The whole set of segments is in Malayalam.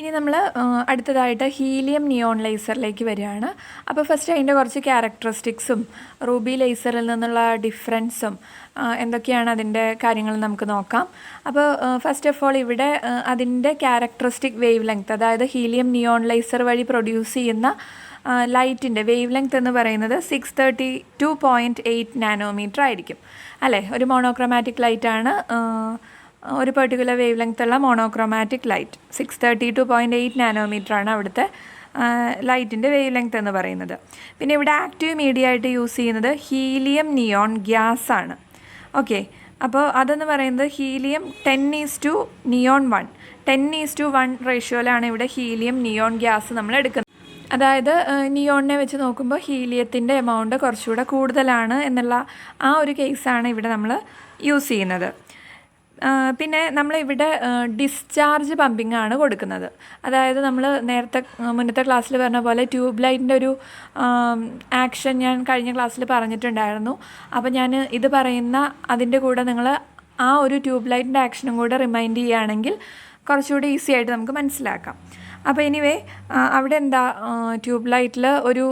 ഇനി നമ്മൾ അടുത്തതായിട്ട് ഹീലിയം നിയോൺ ലേസറിലേക്ക് വരികയാണ്. അപ്പോൾ ഫസ്റ്റ് അതിൻ്റെ കുറച്ച് ക്യാരക്ടറിസ്റ്റിക്സും റൂബി ലേസറിൽ നിന്നുള്ള ഡിഫറൻസും എന്തൊക്കെയാണ് അതിൻ്റെ കാര്യങ്ങൾ നമുക്ക് നോക്കാം. അപ്പോൾ ഫസ്റ്റ് ഓഫ് ഓൾ ഇവിടെ അതിൻ്റെ ക്യാരക്ടറിസ്റ്റിക് വേവ് ലെങ്ത്, അതായത് ഹീലിയം നിയോൺ ലേസർ വഴി പ്രൊഡ്യൂസ് ചെയ്യുന്ന ലൈറ്റിൻ്റെ വേവ് ലെങ്ത് എന്ന് പറയുന്നത് 632.8 നാനോമീറ്റർ ആയിരിക്കും അല്ലേ. ഒരു മോണോക്രോമാറ്റിക് ലൈറ്റാണ്, ഒരു പെർട്ടിക്കുലർ വേവ് ലെങ്ത്തുള്ള മോണോക്രോമാറ്റിക് ലൈറ്റ് 632.8 നാനോമീറ്ററാണ് അവിടുത്തെ ലൈറ്റിൻ്റെ വേവ് ലെങ്ത് എന്ന് പറയുന്നത്. പിന്നെ ഇവിടെ ആക്റ്റീവ് മീഡിയ ആയിട്ട് യൂസ് ചെയ്യുന്നത് ഹീലിയം നിയോൺ ഗ്യാസ് ആണ്. ഓക്കെ, അപ്പോൾ അതെന്ന് പറയുന്നത് ഹീലിയം 10:1 നിയോൺ 1 10:1 റേഷ്യോയിലാണ് ഇവിടെ ഹീലിയം നിയോൺ ഗ്യാസ് നമ്മൾ എടുക്കുന്നത്. അതായത് നിയോണിനെ വെച്ച് നോക്കുമ്പോൾ ഹീലിയത്തിൻ്റെ എമൗണ്ട് കുറച്ചുകൂടെ കൂടുതലാണ് എന്നുള്ള ആ ഒരു കേസാണ് ഇവിടെ നമ്മൾ യൂസ് ചെയ്യുന്നത്. പിന്നെ നമ്മളിവിടെ ഡിസ്ചാർജ് പമ്പിംഗ് ആണ് കൊടുക്കുന്നത്. അതായത് നമ്മൾ മുന്നത്തെ ക്ലാസ്സിൽ പറഞ്ഞ പോലെ ട്യൂബ് ലൈറ്റിൻ്റെ ഒരു ആക്ഷൻ ഞാൻ കഴിഞ്ഞ ക്ലാസ്സിൽ പറഞ്ഞിട്ടുണ്ടായിരുന്നു. അപ്പോൾ ഞാൻ ഇത് പറയുന്ന അതിൻ്റെ കൂടെ നിങ്ങൾ ആ ഒരു ട്യൂബ് ലൈറ്റിൻ്റെ ആക്ഷനും കൂടെ റിമൈൻഡ് ചെയ്യുകയാണെങ്കിൽ കുറച്ചുകൂടി ഈസി ആയിട്ട് നമുക്ക് മനസ്സിലാക്കാം. അപ്പോൾ എനിവേ അവിടെ എന്താ, ട്യൂബ് ലൈറ്റിൽ ഒരു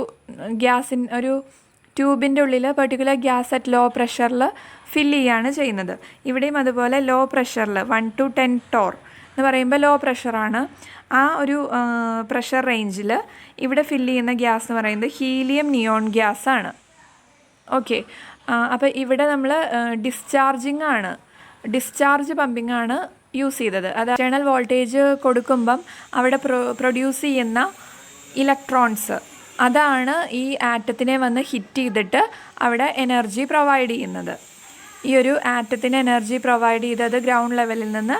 ഒരു ട്യൂബിൻ്റെ ഉള്ളിൽ പെർട്ടിക്കുലർ ഗ്യാസ് അറ്റ് ലോ പ്രഷറിൽ ഫില്ല് ചെയ്യുകയാണ് ചെയ്യുന്നത്. ഇവിടെയും അതുപോലെ ലോ പ്രഷറിൽ 1 to 10 ടോർ എന്ന് പറയുമ്പോൾ ലോ പ്രഷറാണ്. ആ ഒരു പ്രഷർ റേഞ്ചിൽ ഇവിടെ ഫില്ല് ചെയ്യുന്ന ഗ്യാസ് എന്ന് പറയുന്നത് ഹീലിയം നിയോൺ ഗ്യാസ് ആണ്. ഓക്കെ, അപ്പോൾ ഇവിടെ നമ്മൾ ഡിസ്ചാർജ് പമ്പിംഗ് ആണ് യൂസ് ചെയ്തത്. അത് എക്സ്റ്റേണൽ വോൾട്ടേജ് കൊടുക്കുമ്പം അവിടെ പ്രൊഡ്യൂസ് ചെയ്യുന്ന ഇലക്ട്രോൺസ് അതാണ് ഈ ആറ്റത്തിനെ വന്ന് ഹിറ്റ് ചെയ്തിട്ട് അവിടെ എനർജി പ്രൊവൈഡ് ചെയ്യുന്നത്. ഈ ഒരു ആറ്റത്തിന് എനർജി പ്രൊവൈഡ് ചെയ്തത് ഗ്രൗണ്ട് ലെവലിൽ നിന്ന്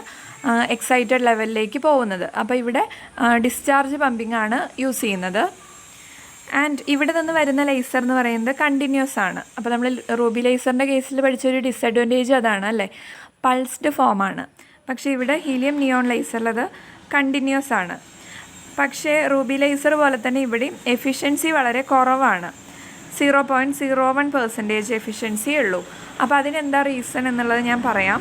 എക്സൈറ്റഡ് ലെവലിലേക്ക് പോകുന്നത്. അപ്പോൾ ഇവിടെ ഡിസ്ചാർജ് പമ്പിംഗ് ആണ് യൂസ് ചെയ്യുന്നത്. ആൻഡ് ഇവിടെ നിന്ന് വരുന്ന ലേസർ എന്ന് പറയുന്നത് കണ്ടിന്യൂസ് ആണ്. അപ്പോൾ നമ്മൾ റൂബി ലേസറിൻ്റെ കേസിൽ പഠിച്ചൊരു ഡിസഡ്വാൻറ്റേജ് അതാണ് അല്ലേ, പൾസ്ഡ് ഫോമാണ്. പക്ഷേ ഇവിടെ ഹീലിയം നിയോൺ ലേസറിൽ അത് കണ്ടിന്യൂസ് ആണ്. പക്ഷേ റൂബി ലേസർ പോലെ തന്നെ ഇവിടെയും എഫിഷ്യൻസി വളരെ കുറവാണ്, 0.01% എഫിഷ്യൻസി ഉള്ളൂ. അപ്പോൾ അതിനെന്താ റീസൺ എന്നുള്ളത് ഞാൻ പറയാം.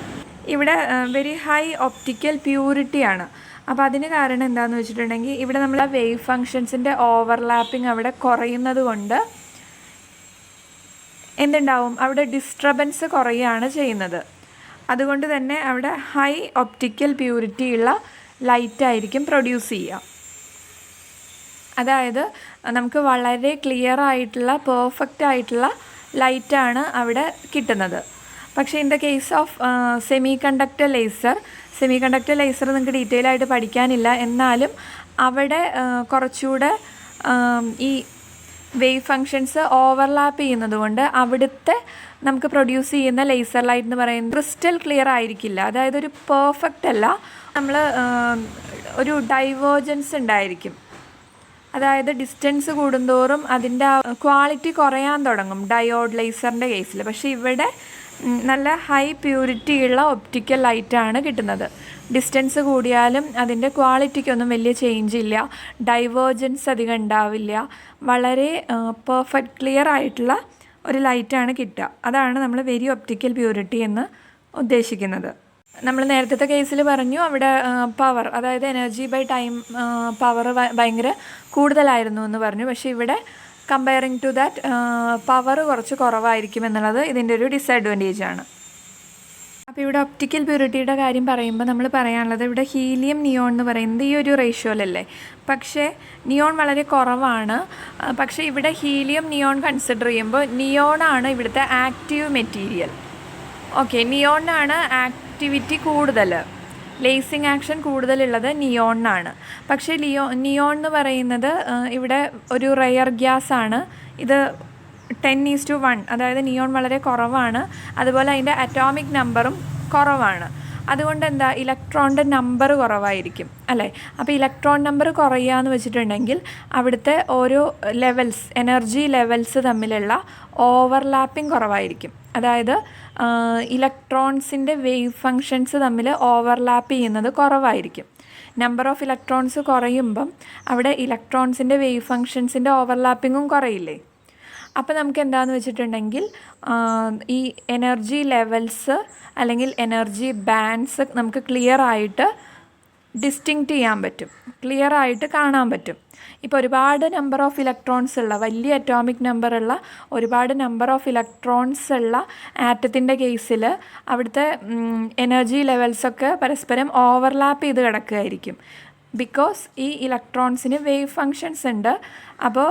ഇവിടെ വെരി ഹൈ ഒപ്റ്റിക്കൽ പ്യൂരിറ്റിയാണ്. അപ്പോൾ അതിന് കാരണം എന്താണെന്ന് വെച്ചിട്ടുണ്ടെങ്കിൽ ഇവിടെ നമ്മൾ ആ വേവ് ഫങ്ഷൻസിൻ്റെ ഓവർലാപ്പിംഗ് അവിടെ കുറയുന്നത് കൊണ്ട് എന്തുണ്ടാവും, അവിടെ ഡിസ്റ്റർബൻസ് കുറയുകയാണ് ചെയ്യുന്നത്. അതുകൊണ്ട് തന്നെ അവിടെ ഹൈ ഒപ്റ്റിക്കൽ പ്യൂരിറ്റി ഉള്ള ലൈറ്റായിരിക്കും പ്രൊഡ്യൂസ് ചെയ്യുക. അതായത് നമുക്ക് വളരെ ക്ലിയർ ആയിട്ടുള്ള പെർഫെക്റ്റ് ആയിട്ടുള്ള ലൈറ്റാണ് അവിടെ കിട്ടുന്നത്. പക്ഷേ in the case of semi conductor laser നിങ്ങൾക്ക് ഡീറ്റെയിൽ ആയിട്ട് പഠിക്കാനില്ല, എന്നാലും അവിടെ കുറച്ചുകൂടെ ഈ വേവ് ഫങ്ഷൻസ് ഓവർലാപ്പ് ചെയ്യുന്നത് കൊണ്ട് അവിടുത്തെ നമുക്ക് പ്രൊഡ്യൂസ് ചെയ്യുന്ന ലേസർ ലൈറ്റ് എന്ന് പറയുന്നത് ക്രിസ്റ്റൽ ക്ലിയർ ആയിരിക്കില്ല. അതായത് ഒരു പെർഫെക്റ്റ് അല്ല, നമ്മൾ ഒരു ഡൈവേർജൻസ് ഉണ്ടായിരിക്കും. അതായത് ഡിസ്റ്റൻസ് കൂടുന്തോറും അതിൻ്റെ ക്വാളിറ്റി കുറയാൻ തുടങ്ങും ഡയോഡ് ലേസറിൻ്റെ കേസിൽ. പക്ഷേ ഇവിടെ നല്ല ഹൈ പ്യൂരിറ്റി ഉള്ള ഒപ്റ്റിക്കൽ ലൈറ്റാണ് കിട്ടുന്നത്. ഡിസ്റ്റൻസ് കൂടിയാലും അതിൻ്റെ ക്വാളിറ്റിക്കൊന്നും വലിയ ചേഞ്ച് ഇല്ല, ഡൈവേർജൻസ് അധികം ഉണ്ടാവില്ല, വളരെ പെർഫെക്റ്റ് ക്ലിയർ ആയിട്ടുള്ള ഒരു ലൈറ്റാണ് കിട്ടുക. അതാണ് നമ്മൾ വെരി ഒപ്റ്റിക്കൽ പ്യൂരിറ്റി എന്ന് ഉദ്ദേശിക്കുന്നത്. നമ്മൾ നേരത്തെ കേസിൽ പറഞ്ഞു അവിടെ പവർ, അതായത് എനർജി ബൈ ടൈം പവർ ഭയങ്കര കൂടുതലായിരുന്നു എന്ന് പറഞ്ഞു. പക്ഷേ ഇവിടെ കമ്പയറിങ് ടു ദാറ്റ് പവർ കുറച്ച് കുറവായിരിക്കും എന്നുള്ളത് ഇതിൻ്റെ ഒരു ഡിസഡ്വാൻറ്റേജ് ആണ്. അപ്പോൾ ഇവിടെ ഒപ്റ്റിക്കൽ പ്യൂരിറ്റിയുടെ കാര്യം പറയുമ്പോൾ നമ്മൾ പറയാനുള്ളത് ഇവിടെ ഹീലിയം നിയോൺ എന്ന് പറയുന്നത് ഈ ഒരു റേഷ്യോയിലല്ലേ. പക്ഷേ നിയോൺ വളരെ കുറവാണ്. പക്ഷേ ഇവിടെ ഹീലിയം നിയോൺ കൺസിഡർ ചെയ്യുമ്പോൾ നിയോണാണ് ഇവിടുത്തെ ആക്റ്റീവ് മെറ്റീരിയൽ. ഓക്കെ, നിയോണിനാണ് ആക്ടിവിറ്റി കൂടുതൽ, ലേസിങ് ആക്ഷൻ കൂടുതലുള്ളത് നിയോണിനാണ്. പക്ഷേ നിയോൺ എന്ന് പറയുന്നത് ഇവിടെ ഒരു റെയർ ഗ്യാസ് ആണ്. ഇത് 10:1, അതായത് നിയോൺ വളരെ കുറവാണ്. അതുപോലെ അതിൻ്റെ അറ്റോമിക് നമ്പറും കുറവാണ്. അതുകൊണ്ട് എന്താ, ഇലക്ട്രോണിൻ്റെ നമ്പർ കുറവായിരിക്കും അല്ലേ. അപ്പോൾ ഇലക്ട്രോൺ നമ്പർ കുറയുക എന്ന് വെച്ചിട്ടുണ്ടെങ്കിൽ അവിടുത്തെ ഓരോ എനർജി ലെവൽസ് തമ്മിലുള്ള ഓവർലാപ്പിംഗ് കുറവായിരിക്കും. അതായത് ഇലക്ട്രോൺസിൻ്റെ വേവ് ഫങ്ഷൻസ് തമ്മിൽ ഓവർലാപ്പ് ചെയ്യുന്നത് കുറവായിരിക്കും. നമ്പർ ഓഫ് ഇലക്ട്രോൺസ് കുറയുമ്പം അവിടെ ഇലക്ട്രോൺസിൻ്റെ വേവ് ഫങ്ഷൻസിൻ്റെ ഓവർലാപ്പിങ്ങും കുറയില്ലേ. അപ്പോൾ നമുക്ക് എന്താണെന്ന് വെച്ചിട്ടുണ്ടെങ്കിൽ ഈ എനർജി ലെവൽസ് അല്ലെങ്കിൽ എനർജി ബാൻഡ്സ് നമുക്ക് ക്ലിയർ ആയിട്ട് ഡിസ്റ്റിങ്ക്റ്റ് ചെയ്യാൻ പറ്റും, ക്ലിയർ ആയിട്ട് കാണാൻ പറ്റും. ഇപ്പോൾ ഒരുപാട് നമ്പർ ഓഫ് ഇലക്ട്രോൺസ് ഉള്ള, വലിയ അറ്റോമിക് നമ്പറുള്ള ഒരുപാട് നമ്പർ ഓഫ് ഇലക്ട്രോൺസ് ഉള്ള ആറ്റത്തിൻ്റെ കേസിൽ അവിടുത്തെ എനർജി ലെവൽസൊക്കെ പരസ്പരം ഓവർലാപ്പ് ചെയ്ത് കിടക്കുകയായിരിക്കും. ബിക്കോസ് ഈ ഇലക്ട്രോൺസിന് വേവ് ഫങ്ഷൻസ് ഉണ്ട്. അപ്പോൾ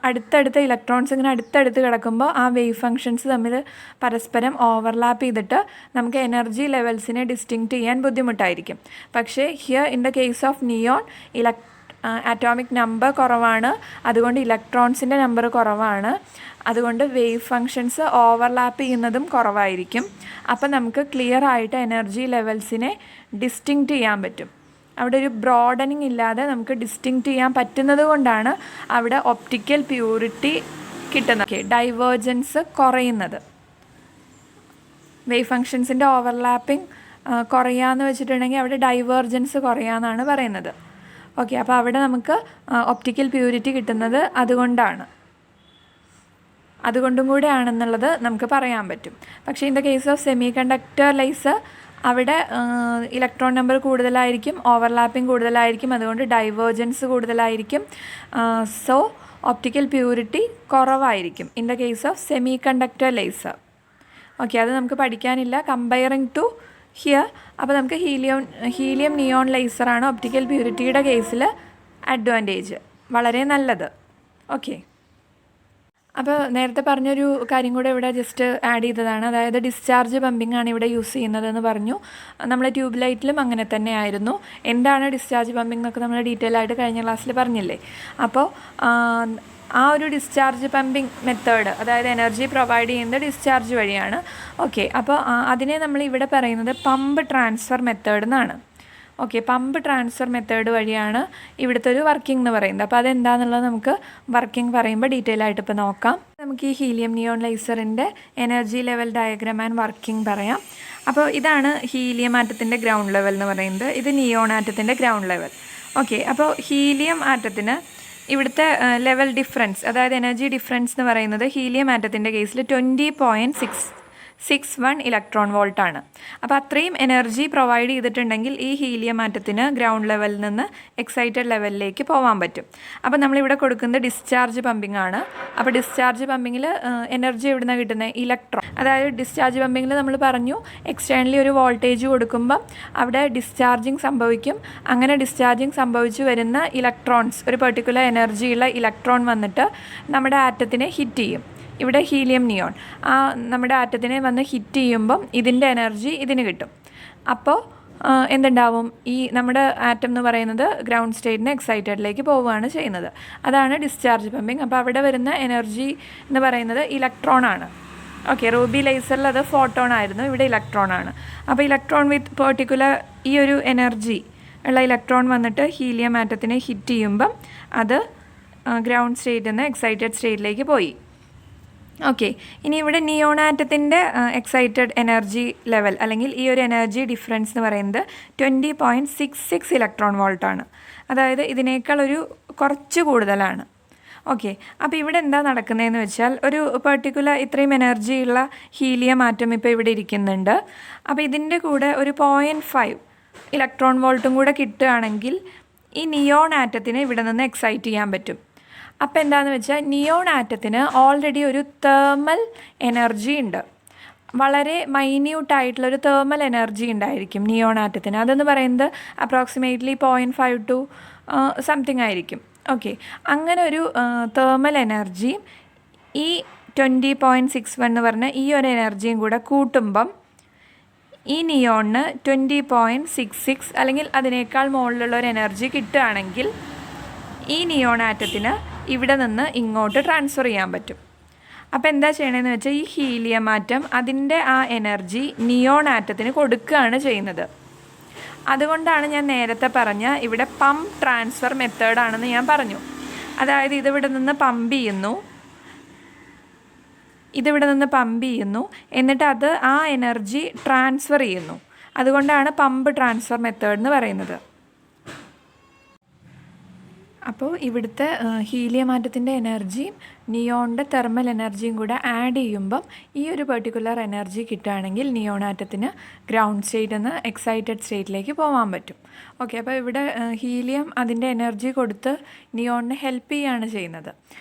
അടുത്തടുത്ത ഇലക്ട്രോൺസ് ഇങ്ങനെ അടുത്തടുത്ത് കിടക്കുമ്പോൾ ആ വേവ് ഫങ്ഷൻസ് തമ്മിൽ പരസ്പരം ഓവർലാപ്പ് ചെയ്തിട്ട് നമുക്ക് എനർജി ലെവൽസിനെ ഡിസ്റ്റിങ്ക്റ്റ് ചെയ്യാൻ ബുദ്ധിമുട്ടായിരിക്കും. പക്ഷേ here in the case of neon atomic number കുറവാണ്, അതുകൊണ്ട് ഇലക്ട്രോൺസിൻ്റെ നമ്പർ കുറവാണ്, അതുകൊണ്ട് വേവ് ഫങ്ഷൻസ് ഓവർലാപ്പ് ചെയ്യുന്നതും കുറവായിരിക്കും. അപ്പം നമുക്ക് ക്ലിയർ ആയിട്ട് എനർജി ലെവൽസിനെ ഡിസ്റ്റിങ്ക്റ്റ് ചെയ്യാൻ പറ്റും. അവിടെ ഒരു ബ്രോഡനിങ് ഇല്ലാതെ നമുക്ക് ഡിസ്റ്റിങ്ക്റ്റ് ചെയ്യാൻ പറ്റുന്നത് കൊണ്ടാണ് അവിടെ ഒപ്റ്റിക്കൽ പ്യൂരിറ്റി കിട്ടുന്നത്, ഡൈവേർജൻസ് കുറയുന്നത്. വേവ് ഫങ്ഷൻസിൻ്റെ ഓവർലാപ്പിംഗ് കുറയാന്ന് വെച്ചിട്ടുണ്ടെങ്കിൽ അവിടെ ഡൈവേർജൻസ് കുറയാന്നാണ് പറയുന്നത്. ഓക്കെ, അപ്പോൾ അവിടെ നമുക്ക് ഒപ്റ്റിക്കൽ പ്യൂരിറ്റി കിട്ടുന്നത് അതുകൊണ്ടും കൂടെ ആണെന്നുള്ളത് നമുക്ക് പറയാൻ പറ്റും. പക്ഷേ in the case of semi conductor laser അവിടെ ഇലക്ട്രോൺ നമ്പർ കൂടുതലായിരിക്കും, ഓവർലാപ്പിംഗ് കൂടുതലായിരിക്കും, അതുകൊണ്ട് ഡൈവേർജൻസ് കൂടുതലായിരിക്കും. സോ ഒപ്റ്റിക്കൽ പ്യൂരിറ്റി കുറവായിരിക്കും in the case of semi conductor laser. Okay, അത് നമുക്ക് പഠിക്കാനില്ല കമ്പയറിങ് ടു ഹിയർ. അപ്പോൾ നമുക്ക് ഹീലിയം നിയോൺ ലേസറാണ് ഒപ്റ്റിക്കൽ പ്യൂരിറ്റിയുടെ കേസിൽ അഡ്വാൻറ്റേജ്, വളരെ നല്ലത്. ഓക്കെ, അപ്പോൾ നേരത്തെ പറഞ്ഞൊരു കാര്യം കൂടെ ഇവിടെ ജസ്റ്റ് ആഡ് ചെയ്തതാണ്. അതായത് ഡിസ്ചാർജ് പമ്പിംഗ് ആണ് ഇവിടെ യൂസ് ചെയ്യുന്നതെന്ന് പറഞ്ഞു. നമ്മൾ ട്യൂബ് ലൈറ്റിലും അങ്ങനെ തന്നെ ആയിരുന്നു. എന്താണ് ഡിസ്ചാർജ് പമ്പിംഗ് എന്നൊക്കെ നമ്മൾ ഡീറ്റെയിൽ ആയിട്ട് കഴിഞ്ഞ ക്ലാസ്സിൽ പറഞ്ഞില്ലേ. അപ്പോൾ ആ ഒരു ഡിസ്ചാർജ് പമ്പിംഗ് മെത്തേഡ്, അതായത് എനർജി പ്രൊവൈഡ് ചെയ്യുന്നത് ഡിസ്ചാർജ് വഴിയാണ്. ഓക്കെ, അപ്പോൾ അതിനെ നമ്മൾ ഇവിടെ പറയുന്നത് പമ്പ് ട്രാൻസ്ഫർ മെത്തേഡ് എന്നാണ്. ഓക്കെ, പമ്പ് ട്രാൻസ്ഫർ മെത്തേഡ് വഴിയാണ് ഇവിടുത്തെ ഒരു വർക്കിംഗ് എന്ന് പറയുന്നത്. അപ്പോൾ അതെന്താണെന്നുള്ളത് നമുക്ക് വർക്കിംഗ് പറയുമ്പോൾ ഡീറ്റെയിൽ ആയിട്ട് ഇപ്പോൾ നോക്കാം. നമുക്ക് ഈ ഹീലിയം നിയോൺ ലേസറിൻ്റെ energy level diagram and working പറയാം. അപ്പോൾ ഇതാണ് ഹീലിയം ആറ്റത്തിൻ്റെ ഗ്രൗണ്ട് ലെവൽ എന്ന് പറയുന്നത്, ഇത് നിയോൺ ആറ്റത്തിൻ്റെ ഗ്രൗണ്ട് ലെവൽ. ഓക്കെ, അപ്പോൾ ഹീലിയം ആറ്റത്തിന് ഇവിടുത്തെ ലെവൽ ഡിഫറൻസ്, അതായത് എനർജി ഡിഫറൻസ് എന്ന് പറയുന്നത് ഹീലിയം ആറ്റത്തിൻ്റെ കേസിൽ 20.61 ഇലക്ട്രോൺ വോൾട്ടാണ്. അപ്പോൾ അത്രയും എനർജി പ്രൊവൈഡ് ചെയ്തിട്ടുണ്ടെങ്കിൽ ഈ ഹീലിയം ആറ്റത്തിന് ഗ്രൗണ്ട് ലെവലിൽ നിന്ന് എക്സൈറ്റഡ് ലെവലിലേക്ക് പോകാൻ പറ്റും. അപ്പോൾ നമ്മളിവിടെ കൊടുക്കുന്നത് ഡിസ്ചാർജ് പമ്പിംഗ് ആണ്. അപ്പോൾ ഡിസ്ചാർജ് പമ്പിങ്ങിൽ എനർജി എവിടെ നിന്നാണ് കിട്ടുന്നത്? ഇലക്ട്രോൺ. അതായത് ഡിസ്ചാർജ് പമ്പിങ്ങിൽ നമ്മൾ പറഞ്ഞു എക്സ്റ്റേണലി ഒരു വോൾട്ടേജ് കൊടുക്കുമ്പം അവിടെ ഡിസ്ചാർജിങ് സംഭവിക്കും. അങ്ങനെ ഡിസ്ചാർജിങ് സംഭവിച്ചു വരുന്ന ഇലക്ട്രോൺസ്, ഒരു പെർട്ടിക്കുലർ എനർജിയുള്ള ഇലക്ട്രോൺ വന്നിട്ട് നമ്മുടെ ആറ്റത്തിനെ ഹിറ്റ് ചെയ്യും. ഇവിടെ ഹീലിയം നിയോൺ നമ്മുടെ ആറ്റത്തിനെ വന്ന് ഹിറ്റ് ചെയ്യുമ്പം ഇതിൻ്റെ എനർജി ഇതിന് കിട്ടും. അപ്പോൾ എന്തുണ്ടാവും? ഈ നമ്മുടെ ആറ്റം എന്ന് പറയുന്നത് ഗ്രൗണ്ട് സ്റ്റേറ്റിന് എക്സൈറ്റഡിലേക്ക് പോവുകയാണ് ചെയ്യുന്നത്. അതാണ് ഡിസ്ചാർജ് പമ്പിങ്. അപ്പോൾ അവിടെ വരുന്ന എനർജി എന്ന് പറയുന്നത് ഇലക്ട്രോൺ ആണ്. ഓക്കെ, റൂബി ലേസറിൽ അത് ഫോട്ടോൺ ആയിരുന്നു, ഇവിടെ ഇലക്ട്രോൺ ആണ്. അപ്പോൾ ഇലക്ട്രോൺ വിത്ത് പെർട്ടിക്കുലർ ഈ ഒരു എനർജി ഉള്ള ഇലക്ട്രോൺ വന്നിട്ട് ഹീലിയം ആറ്റത്തിനെ ഹിറ്റ് ചെയ്യുമ്പം അത് ഗ്രൗണ്ട് സ്റ്റേറ്റിൽ നിന്ന് എക്സൈറ്റഡ് സ്റ്റേറ്റിലേക്ക് പോയി. ഓക്കെ, ഇനി ഇവിടെ നിയോൺ ആറ്റത്തിൻ്റെ എക്സൈറ്റഡ് എനർജി ലെവൽ അല്ലെങ്കിൽ ഈ ഒരു എനർജി ഡിഫറൻസ് എന്ന് പറയുന്നത് 20.66 ഇലക്ട്രോൺ വോൾട്ടാണ്. അതായത് ഇതിനേക്കാൾ കുറച്ച് കൂടുതലാണ്. ഓക്കെ, അപ്പോൾ ഇവിടെ എന്താ നടക്കുന്നതെന്ന് വെച്ചാൽ ഒരു പെർട്ടിക്കുലർ ഇത്രയും എനർജിയുള്ള ഹീലിയം ആറ്റം ഇപ്പോൾ ഇവിടെ ഇരിക്കുന്നുണ്ട്. അപ്പോൾ ഇതിൻ്റെ കൂടെ ഒരു 0.5 ഇലക്ട്രോൺ വോൾട്ടും കൂടെ കിട്ടുകയാണെങ്കിൽ ഈ നിയോൺ ആറ്റത്തിനെ ഇവിടെ നിന്ന് എക്സൈറ്റ് ചെയ്യാൻ പറ്റും. അപ്പോൾ എന്താണെന്ന് വെച്ചാൽ നിയോൺ ആറ്റത്തിന് ഓൾറെഡി ഒരു തേർമൽ എനർജി ഉണ്ട്, വളരെ മൈന്യൂട്ടായിട്ടുള്ളൊരു തേർമൽ എനർജി ഉണ്ടായിരിക്കും നിയോൺ ആറ്റത്തിന്. അതെന്ന് പറയുന്നത് അപ്രോക്സിമേറ്റ്ലി 0.5 to സംതിങ് ആയിരിക്കും. ഓക്കെ, അങ്ങനെ ഒരു തേർമൽ എനർജിയും ഈ 20.61 എന്ന് പറഞ്ഞ ഈ ഒരു എനർജിയും കൂടെ കൂട്ടുമ്പം ഈ നിയോണിന് 20.66 അല്ലെങ്കിൽ അതിനേക്കാൾ മുകളിലുള്ള ഒരു എനർജി കിട്ടുകയാണെങ്കിൽ ഈ നിയോൺ ആറ്റത്തിന് ഇവിടെ നിന്ന് ഇങ്ങോട്ട് ട്രാൻസ്ഫർ ചെയ്യാൻ പറ്റും. അപ്പോൾ എന്താ ചെയ്യണമെന്ന് വെച്ചാൽ ഈ ഹീലിയം ആറ്റം അതിൻ്റെ ആ എനർജി നിയോൺ ആറ്റത്തിന് കൊടുക്കുകയാണ് ചെയ്യുന്നത്. അതുകൊണ്ടാണ് ഞാൻ നേരത്തെ പറഞ്ഞ ഇവിടെ പമ്പ് ട്രാൻസ്ഫർ മെത്തേഡാണെന്ന് ഞാൻ പറഞ്ഞു. അതായത് ഇതിവിടെ നിന്ന് പമ്പ് ചെയ്യുന്നു, എന്നിട്ട് അത് ആ എനർജി ട്രാൻസ്ഫർ ചെയ്യുന്നു. അതുകൊണ്ടാണ് പമ്പ് ട്രാൻസ്ഫർ മെത്തേഡ് എന്ന് പറയുന്നത്. അപ്പോൾ ഇവിടുത്തെ ഹീലിയം ആറ്റത്തിൻ്റെ എനർജിയും നിയോണിൻ്റെ തെർമൽ എനർജിയും കൂടെ ആഡ് ചെയ്യുമ്പം ഈ ഒരു പെർട്ടിക്കുലർ എനർജി കിട്ടുകയാണെങ്കിൽ നിയോൺ ആറ്റത്തിന് ഗ്രൗണ്ട് സ്റ്റേറ്റിൽ നിന്ന് എക്സൈറ്റഡ് സ്റ്റേറ്റിലേക്ക് പോകാൻ പറ്റും. ഓക്കെ, അപ്പോൾ ഇവിടെ ഹീലിയം അതിൻ്റെ എനർജി കൊടുത്ത് നിയോണിനെ ഹെൽപ്പ് ചെയ്യുകയാണ് ചെയ്യുന്നത്.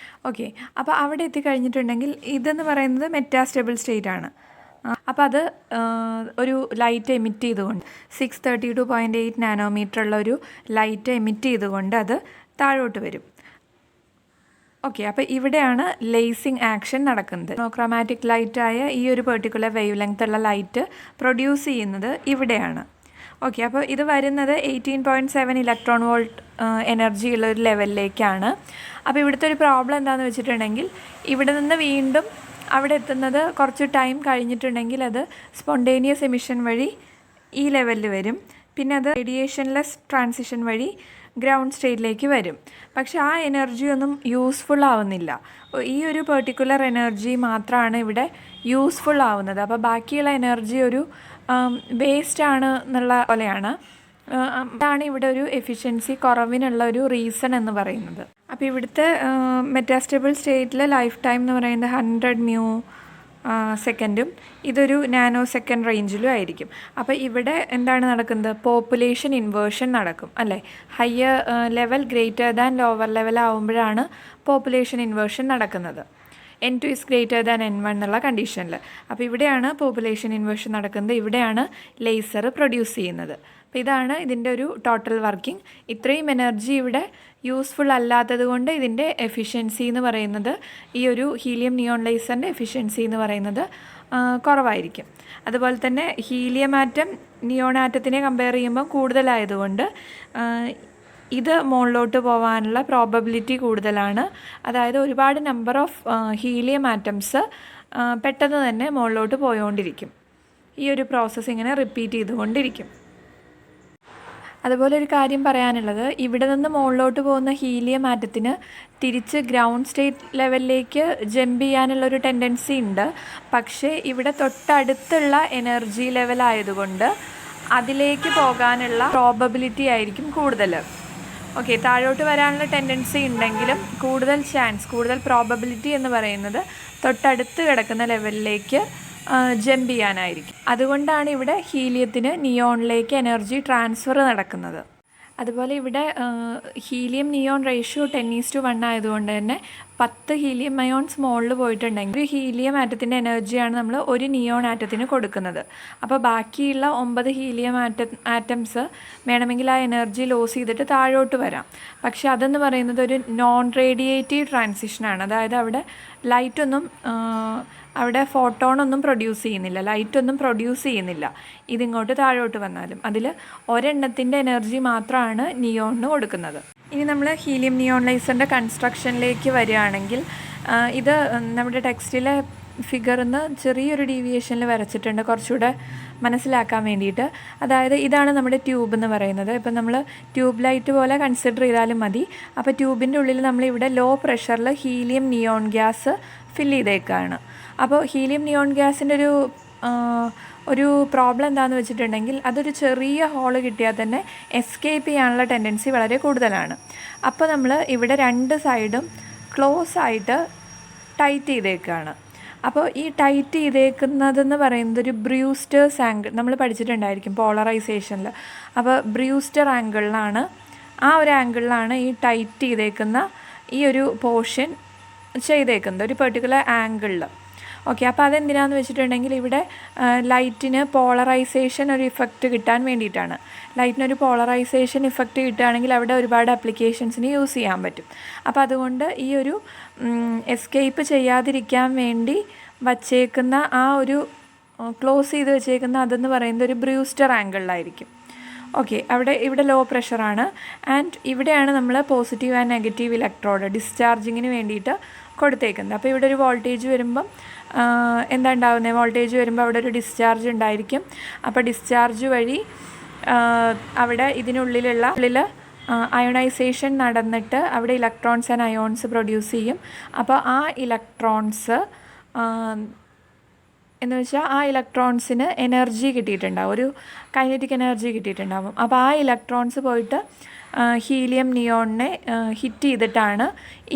ഓക്കെ, അപ്പോൾ അവിടെ എത്തിക്കഴിഞ്ഞിട്ടുണ്ടെങ്കിൽ ഇതെന്ന് പറയുന്നത് മെറ്റാസ്റ്റേബിൾ സ്റ്റേറ്റ് ആണ്. അപ്പോൾ അത് ഒരു ലൈറ്റ് എമിറ്റ് ചെയ്തുകൊണ്ട് 632.8 നാനോമീറ്റർ ഉള്ള ഒരു ലൈറ്റ് എമിറ്റ് ചെയ്തുകൊണ്ട് അത് താഴോട്ട് വരും. ഓക്കെ, അപ്പോൾ ഇവിടെയാണ് ലേസിങ് ആക്ഷൻ നടക്കുന്നത്. മോണോക്രോമാറ്റിക് ലൈറ്റായ ഈ ഒരു പെർട്ടിക്കുലർ വേവ് ലെങ്ത് ഉള്ള ലൈറ്റ് പ്രൊഡ്യൂസ് ചെയ്യുന്നത് ഇവിടെയാണ്. ഓക്കെ, അപ്പോൾ ഇത് വരുന്നത് 18.7 ഇലക്ട്രോൺ വോൾട്ട് എനർജി ഉള്ള ഒരു ലെവലിലേക്കാണ്. അപ്പോൾ ഇവിടുത്തെ ഒരു പ്രോബ്ലം എന്താണെന്ന് വെച്ചിട്ടുണ്ടെങ്കിൽ ഇവിടെ നിന്ന് വീണ്ടും അവിടെ എത്തുന്നത് കുറച്ച് ടൈം കഴിഞ്ഞിട്ടുണ്ടെങ്കിൽ അത് സ്പോണ്ടേനിയസ് എമിഷൻ വഴി ഈ ലെവലിൽ വരും. പിന്നെ അത് റേഡിയേഷൻലെസ് ട്രാൻസിഷൻ വഴി ഗ്രൗണ്ട് സ്റ്റേറ്റിലേക്ക് വരും. പക്ഷെ ആ എനർജി ഒന്നും യൂസ്ഫുൾ ആവുന്നില്ല. ഈ ഒരു പെർട്ടിക്കുലർ എനർജി മാത്രമാണ് ഇവിടെ യൂസ്ഫുൾ ആവുന്നത്. അപ്പോൾ ബാക്കിയുള്ള എനർജി ഒരു വേസ്റ്റ് ആണ് എന്നുള്ള പോലെയാണ്. അതാണ് ഇവിടെ ഒരു എഫിഷ്യൻസി കുറവിനുള്ള ഒരു റീസൺ എന്ന് പറയുന്നത്. അപ്പോൾ ഇവിടുത്തെ മെറ്റാസ്റ്റേബിൾ സ്റ്റേറ്റിൽ ലൈഫ് ടൈം എന്ന് പറയുന്നത് 100 µ സെക്കൻഡും ഇതൊരു നാനോ സെക്കൻഡ് റേഞ്ചിലും ആയിരിക്കും. അപ്പോൾ ഇവിടെ എന്താണ് നടക്കുന്നത്? പോപ്പുലേഷൻ ഇൻവേർഷൻ നടക്കും അല്ലേ? Higher level greater than lower level ആവുമ്പോഴാണ് പോപ്പുലേഷൻ ഇൻവേർഷൻ നടക്കുന്നത്. N2 is greater than N1 എന്നുള്ള കണ്ടീഷനിൽ. അപ്പോൾ ഇവിടെയാണ് പോപ്പുലേഷൻ ഇൻവേർഷൻ നടക്കുന്നത്. ഇവിടെയാണ് ലേസർ പ്രൊഡ്യൂസ് ചെയ്യുന്നത്. അപ്പോൾ ഇതാണ് ഇതിൻ്റെ ഒരു ടോട്ടൽ വർക്കിംഗ്. ഇത്രയും എനർജി ഇവിടെ യൂസ്ഫുൾ അല്ലാത്തത് കൊണ്ട് ഇതിൻ്റെ എഫിഷ്യൻസി എന്ന് പറയുന്നത്, ഈ ഒരു ഹീലിയം നിയോൺ ലേസറിൻ്റെ എഫിഷ്യൻസി എന്ന് പറയുന്നത് കുറവായിരിക്കും. അതുപോലെ തന്നെ ഹീലിയം ആറ്റം നിയോൺ ആറ്റത്തിനെ കമ്പയർ ചെയ്യുമ്പോൾ കൂടുതലായതുകൊണ്ട് ഇത് മുകളിലോട്ട് പോകാനുള്ള പ്രോബബിലിറ്റി കൂടുതലാണ്. അതായത് ഒരുപാട് നമ്പർ ഓഫ് ഹീലിയം ആറ്റംസ് പെട്ടെന്ന് തന്നെ മുകളിലോട്ട് പോയോണ്ടിരിക്കും. ഈ ഒരു പ്രോസസ്സ് ഇങ്ങനെ റിപ്പീറ്റ് ചെയ്തുകൊണ്ടിരിക്കും. അതുപോലെ ഒരു കാര്യം പറയാനുള്ളത്, ഇവിടെ നിന്ന് മുകളിലോട്ട് പോകുന്ന ഹീലിയം ആറ്റത്തിന് തിരിച്ച് ഗ്രൗണ്ട് സ്റ്റേറ്റ് ലെവലിലേക്ക് ജമ്പ് ചെയ്യാനുള്ളൊരു ടെൻഡൻസി ഉണ്ട്. പക്ഷേ ഇവിടെ തൊട്ടടുത്തുള്ള എനർജി ലെവലായതുകൊണ്ട് അതിലേക്ക് പോകാനുള്ള പ്രോബബിലിറ്റി ആയിരിക്കും കൂടുതൽ. ഓക്കെ, താഴോട്ട് വരാനുള്ള ടെൻഡൻസി ഉണ്ടെങ്കിലും കൂടുതൽ പ്രോബബിലിറ്റി എന്ന് പറയുന്നത് തൊട്ടടുത്ത് കിടക്കുന്ന ലെവലിലേക്ക് ജമ്പ് ചെയ്യാനായിരിക്കും. അതുകൊണ്ടാണ് ഇവിടെ ഹീലിയത്തിന് നിയോണിലേക്ക് എനർജി ട്രാൻസ്ഫർ നടക്കുന്നത്. അതുപോലെ ഇവിടെ ഹീലിയം നിയോൺ റേഷ്യോ 10:1 ആയതുകൊണ്ട് തന്നെ 10 ഹീലിയം അയോൺസ് മുകളിൽ പോയിട്ടുണ്ടെങ്കിൽ ഒരു ഹീലിയം ആറ്റത്തിൻ്റെ എനർജിയാണ് നമ്മൾ ഒരു നിയോൺ ആറ്റത്തിന് കൊടുക്കുന്നത്. അപ്പോൾ ബാക്കിയുള്ള 9 ഹീലിയം ആറ്റംസ് വേണമെങ്കിൽ ആ എനർജി ലോസ് ചെയ്തിട്ട് താഴോട്ട് വരാം. പക്ഷെ അതെന്ന് പറയുന്നത് ഒരു നോൺ റേഡിയേറ്റീവ് ട്രാൻസിഷനാണ്. അതായത് അവിടെ ഫോട്ടോണൊന്നും പ്രൊഡ്യൂസ് ചെയ്യുന്നില്ല, ലൈറ്റൊന്നും പ്രൊഡ്യൂസ് ചെയ്യുന്നില്ല. ഇതിങ്ങോട്ട് താഴോട്ട് വന്നാലും അതിൽ ഒരെണ്ണത്തിൻ്റെ എനർജി മാത്രമാണ് നിയോണിന് കൊടുക്കുന്നത്. ഇനി നമ്മൾ ഹീലിയം നിയോൺ ലേസറിൻ്റെ കൺസ്ട്രക്ഷനിലേക്ക് വരികയാണെങ്കിൽ, ഇത് നമ്മുടെ ടെക്സ്റ്റിലെ ഫിഗറിന്ന് ചെറിയൊരു ഡീവിയേഷനിൽ വരച്ചിട്ടുണ്ട് കുറച്ചുകൂടെ മനസ്സിലാക്കാൻ വേണ്ടിയിട്ട്. അതായത് ഇതാണ് നമ്മുടെ ട്യൂബ് എന്ന് പറയുന്നത്. ഇപ്പം നമ്മൾ ട്യൂബ് ലൈറ്റ് പോലെ കൺസിഡർ ചെയ്താലും മതി. അപ്പോൾ ട്യൂബിൻ്റെ ഉള്ളിൽ നമ്മളിവിടെ ലോ പ്രഷറിൽ ഹീലിയം നിയോൺ ഗ്യാസ് ഫില്ല് ചെയ്തേക്കാണ്. അപ്പോൾ ഹീലിയം നിയോൺ ഗ്യാസിൻ്റെ ഒരു പ്രോബ്ലം എന്താണെന്ന് വെച്ചിട്ടുണ്ടെങ്കിൽ, അതൊരു ചെറിയ ഹോള് കിട്ടിയാൽ തന്നെ എസ്കേപ്പ് ചെയ്യാനുള്ള ടെൻഡൻസി വളരെ കൂടുതലാണ്. അപ്പോൾ നമ്മൾ ഇവിടെ രണ്ട് സൈഡും ക്ലോസ് ആയിട്ട് ടൈറ്റ് ചെയ്തേക്കാണ്. അപ്പോൾ ഈ ടൈറ്റ് ചെയ്തേക്കുന്നതെന്ന് പറയുന്നത് ഒരു ബ്രൂസ്റ്റേഴ്സ് ആംഗിൾ നമ്മൾ പഠിച്ചിട്ടുണ്ടായിരിക്കും പോളറൈസേഷനിൽ. അപ്പോൾ ബ്രൂസ്റ്റർ ആംഗിളിലാണ്, ആ ഒരു ആംഗിളിലാണ് ഈ ടൈറ്റ് ചെയ്തേക്കുന്ന ഈ ഒരു പോർഷൻ ചെയ്തേക്കുന്നത്, ഒരു പെർട്ടിക്കുലർ ആംഗിളിൽ. ഓക്കെ, അപ്പോൾ അതെന്തിനാണെന്ന് വെച്ചിട്ടുണ്ടെങ്കിൽ ഇവിടെ ലൈറ്റിന് പോളറൈസേഷൻ ഒരു ഇഫക്റ്റ് കിട്ടാൻ വേണ്ടിയിട്ടാണ്. ലൈറ്റിനൊരു പോളറൈസേഷൻ ഇഫക്റ്റ് കിട്ടുകയാണെങ്കിൽ അവിടെ ഒരുപാട് ആപ്ലിക്കേഷൻസിന് യൂസ് ചെയ്യാൻ പറ്റും. അപ്പോൾ അതുകൊണ്ട് ഈ ഒരു എസ്കേപ്പ് ചെയ്യാതിരിക്കാൻ വേണ്ടി വച്ചേക്കുന്ന ആ ഒരു ക്ലോസ് ചെയ്ത് വെച്ചേക്കുന്ന അതെന്ന് പറയുന്നത് ഒരു ബ്രൂസ്റ്റർ ആംഗിളിലായിരിക്കും. ഓക്കെ, ഇവിടെ ലോ പ്രഷറാണ്. ആൻഡ് ഇവിടെയാണ് നമ്മൾ പോസിറ്റീവ് ആൻഡ് നെഗറ്റീവ് ഇലക്ട്രോഡ് ഡിസ്ചാർജിങ്ങിന് വേണ്ടിയിട്ട് കൊടുത്തേക്കുന്നത്. അപ്പോൾ ഇവിടെ ഒരു വോൾട്ടേജ് വരുമ്പം എന്താ ഉണ്ടാകുന്നത്? വോൾട്ടേജ് വരുമ്പോൾ അവിടെ ഒരു ഡിസ്ചാർജ് ഉണ്ടായിരിക്കും. അപ്പോൾ ഡിസ്ചാർജ് വഴി അവിടെ ഇതിനുള്ളിൽ അയോണൈസേഷൻ നടന്നിട്ട് അവിടെ ഇലക്ട്രോൺസ് ആൻഡ് അയോൺസ് പ്രൊഡ്യൂസ് ചെയ്യും. അപ്പോൾ ആ ഇലക്ട്രോൺസ് എന്ന് വെച്ചാൽ ആ ഇലക്ട്രോൺസിന് എനർജി കിട്ടിയിട്ടുണ്ടാവും, ഒരു കൈനറ്റിക് എനർജി കിട്ടിയിട്ടുണ്ടാവും. അപ്പോൾ ആ ഇലക്ട്രോൺസ് പോയിട്ട് ഹീലിയം നിയോണിനെ ഹിറ്റ് ചെയ്തിട്ടാണ്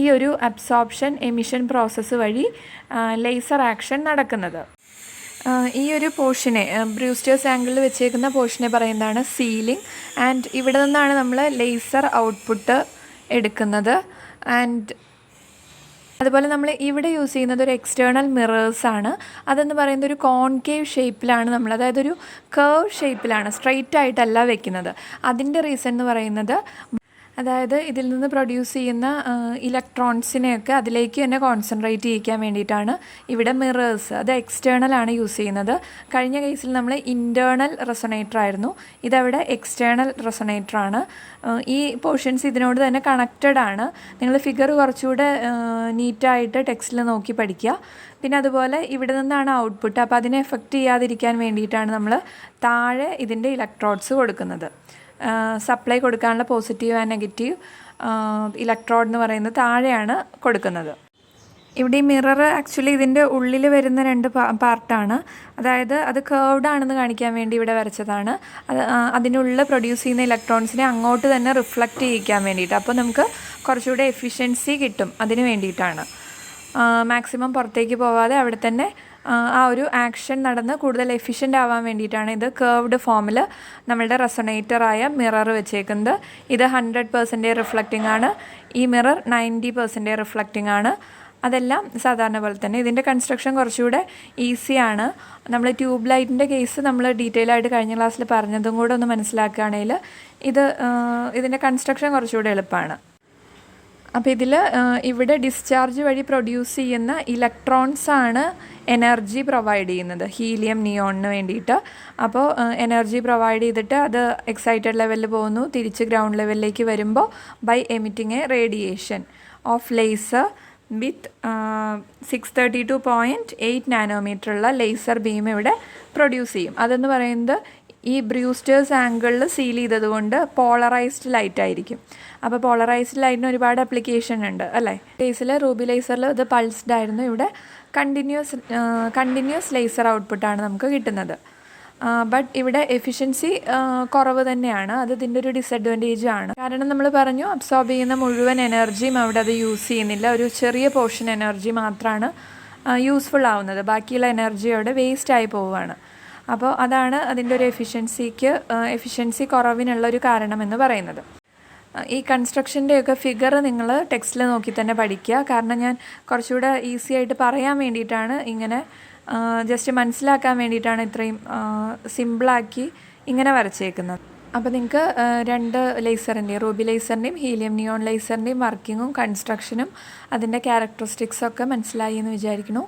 ഈ ഒരു അബ്സോർപ്ഷൻ എമിഷൻ പ്രോസസ്സ് വഴി ലേസർ ആക്ഷൻ നടക്കുന്നത്. ഈ ഒരു പോർഷനെ ബ്രൂസ്റ്റേഴ്സ് ആംഗിളിൽ വെച്ചേക്കുന്ന പോർഷനെ പറയുന്നതാണ് സീലിംഗ്. ആൻഡ് ഇവിടെ നിന്നാണ് നമ്മൾ ലേസർ ഔട്ട്പുട്ട് എടുക്കുന്നത്. ആൻഡ് അതുപോലെ നമ്മൾ ഇവിടെ യൂസ് ചെയ്യുന്നത് ഒരു എക്സ്റ്റേണൽ മിറേഴ്സാണ്. അതെന്ന് പറയുന്നത് ഒരു കോൺകേവ് ഷേപ്പിലാണ് നമ്മൾ, അതായത് ഒരു കർവ് ഷേപ്പിലാണ്, സ്ട്രെയിറ്റ് ആയിട്ടല്ല വെക്കുന്നത്. അതിൻ്റെ റീസൺ എന്ന് പറയുന്നത്, അതായത് ഇതിൽ നിന്ന് പ്രൊഡ്യൂസ് ചെയ്യുന്ന ഇലക്ട്രോൺസിനെയൊക്കെ അതിലേക്ക് തന്നെ കോൺസെൻട്രേറ്റ് ചെയ്യിക്കാൻ വേണ്ടിയിട്ടാണ് ഇവിടെ മിറേഴ്സ്, അത് എക്സ്റ്റേണലാണ് യൂസ് ചെയ്യുന്നത്. കഴിഞ്ഞ കേസിൽ നമ്മൾ ഇൻറ്റേർണൽ റെസൊണേറ്റർ ആയിരുന്നു, ഇതവിടെ എക്സ്റ്റേണൽ റെസൊണേറ്ററാണ്. ഈ പോർഷൻസ് ഇതിനോട് തന്നെ കണക്റ്റഡ് ആണ്. നിങ്ങൾ ഫിഗർ കുറച്ചുകൂടെ നീറ്റായിട്ട് ടെക്സ്റ്റിൽ നോക്കി പഠിക്കുക. പിന്നെ അതുപോലെ ഇവിടെ നിന്നാണ് ഔട്ട്പുട്ട്, അപ്പോൾ അതിനെ എഫക്റ്റ് ചെയ്യാതിരിക്കാൻ വേണ്ടിയിട്ടാണ് നമ്മൾ താഴെ ഇതിൻ്റെ ഇലക്ട്രോഡ്സ് കൊടുക്കുന്നത്. സപ്ലൈ കൊടുക്കാനുള്ള പോസിറ്റീവ് ആൻഡ് നെഗറ്റീവ് ഇലക്ട്രോഡ് എന്ന് പറയുന്നത് താഴെയാണ് കൊടുക്കുന്നത്. ഇവിടെ ഈ മിറർ ആക്ച്വലി ഇതിൻ്റെ ഉള്ളിൽ വരുന്ന 2 പാർട്ടാണ്. അതായത് അത് കേർവ്ഡ് ആണെന്ന് കാണിക്കാൻ വേണ്ടി ഇവിടെ വരച്ചതാണ്. അതിനുള്ളിൽ പ്രൊഡ്യൂസ് ചെയ്യുന്ന ഇലക്ട്രോൺസിനെ അങ്ങോട്ട് തന്നെ റിഫ്ലക്റ്റ് ചെയ്യിക്കാൻ വേണ്ടിയിട്ട്. അപ്പോൾ നമുക്ക് കുറച്ചുകൂടെ എഫിഷ്യൻസി കിട്ടും, അതിന് വേണ്ടിയിട്ടാണ്. മാക്സിമം പുറത്തേക്ക് പോവാതെ അവിടെ തന്നെ ആ ഒരു ആക്ഷൻ നടന്ന് കൂടുതൽ എഫിഷ്യൻ്റ് ആവാൻ വേണ്ടിയിട്ടാണ് ഇത് കേർവ്ഡ് ഫോമിൽ നമ്മളുടെ റെസൊണേറ്ററായ മിറർ വെച്ചേക്കുന്നത്. ഇത് 100% റിഫ്ലക്റ്റിംഗ് ആണ്, ഈ മിറർ 90% റിഫ്ലക്റ്റിംഗ് ആണ്. അതെല്ലാം സാധാരണ പോലെ തന്നെ. ഇതിൻ്റെ കൺസ്ട്രക്ഷൻ കുറച്ചുകൂടെ ഈസിയാണ്. നമ്മൾ ട്യൂബ് ലൈറ്റിൻ്റെ കേസ് നമ്മൾ ഡീറ്റെയിൽ ആയിട്ട് കഴിഞ്ഞ ക്ലാസ്സിൽ പറഞ്ഞതും കൂടെ ഒന്ന് മനസ്സിലാക്കുകയാണെങ്കിൽ ഇതിൻ്റെ കൺസ്ട്രക്ഷൻ കുറച്ചുകൂടെ എളുപ്പമാണ്. അപ്പോൾ ഇവിടെ ഡിസ്ചാർജ് വഴി പ്രൊഡ്യൂസ് ചെയ്യുന്ന ഇലക്ട്രോൺസാണ് എനർജി പ്രൊവൈഡ് ചെയ്യുന്നത് ഹീലിയം നിയോണിന് വേണ്ടിയിട്ട്. അപ്പോൾ എനർജി പ്രൊവൈഡ് ചെയ്തിട്ട് അത് എക്സൈറ്റഡ് ലെവലിൽ പോകുന്നു, തിരിച്ച് ഗ്രൗണ്ട് ലെവലിലേക്ക് വരുമ്പോൾ by emitting a radiation of laser with 632.8 nanometre ഉള്ള ലേസർ ബീം ഇവിടെ പ്രൊഡ്യൂസ് ചെയ്യും. അതെന്ന് പറയുന്നത് ഈ ബ്രൂസ്റ്റേഴ്സ് ആംഗിളിൽ സീൽ ചെയ്തതുകൊണ്ട് പോളറൈസ്ഡ് ലൈറ്റ് ആയിരിക്കും. അപ്പോൾ പോളറൈസ്ഡ് ലൈറ്റിന് ഒരുപാട് ആപ്ലിക്കേഷൻ ഉണ്ട് അല്ലേ. കേസിൽ റൂബി ലേസറിൽ ഇത് പൾസ്ഡ് ആയിരുന്നു, ഇവിടെ കണ്ടിന്യൂസ് ലേസർ ഔട്ട്പുട്ടാണ് നമുക്ക് കിട്ടുന്നത്. ബട്ട് ഇവിടെ എഫിഷ്യൻസി കുറവ് തന്നെയാണ്, അത് ഇതിൻ്റെ ഒരു ഡിസഡ്വാൻറ്റേജ് ആണ്. കാരണം നമ്മൾ പറഞ്ഞു അബ്സോർബ് ചെയ്യുന്ന മുഴുവൻ എനർജിയും അവിടെ അത് യൂസ് ചെയ്യുന്നില്ല, ഒരു ചെറിയ പോർഷൻ എനർജി മാത്രമാണ് യൂസ്ഫുൾ ആവുന്നത്, ബാക്കിയുള്ള എനർജി അവിടെ വേസ്റ്റ് ആയി പോവുകയാണ്. അപ്പോൾ അതാണ് അതിൻ്റെ ഒരു എഫിഷ്യൻസി കുറവിനുള്ളൊരു കാരണമെന്ന് പറയുന്നത്. ഈ കൺസ്ട്രക്ഷൻ്റെയൊക്കെ ഫിഗർ നിങ്ങൾ ടെക്സ്റ്റിൽ നോക്കി തന്നെ പഠിക്കുക. കാരണം ഞാൻ കുറച്ചുകൂടെ ഈസി ആയിട്ട് പറയാൻ വേണ്ടിയിട്ടാണ് ഇങ്ങനെ, ജസ്റ്റ് മനസ്സിലാക്കാൻ വേണ്ടിയിട്ടാണ് ഇത്രയും സിമ്പിളാക്കി ഇങ്ങനെ വരച്ചേക്കുന്നത്. അപ്പോൾ നിങ്ങൾക്ക് 2 ലേസറിൻ്റെയും റൂബി ലേസറിൻ്റെയും ഹീലിയം നിയോൺ ലേസറിൻ്റെയും വർക്കിങ്ങും കൺസ്ട്രക്ഷനും അതിൻ്റെ ക്യാരക്ടറിസ്റ്റിക്സൊക്കെ മനസ്സിലായി എന്ന് വിചാരിക്കുന്നു.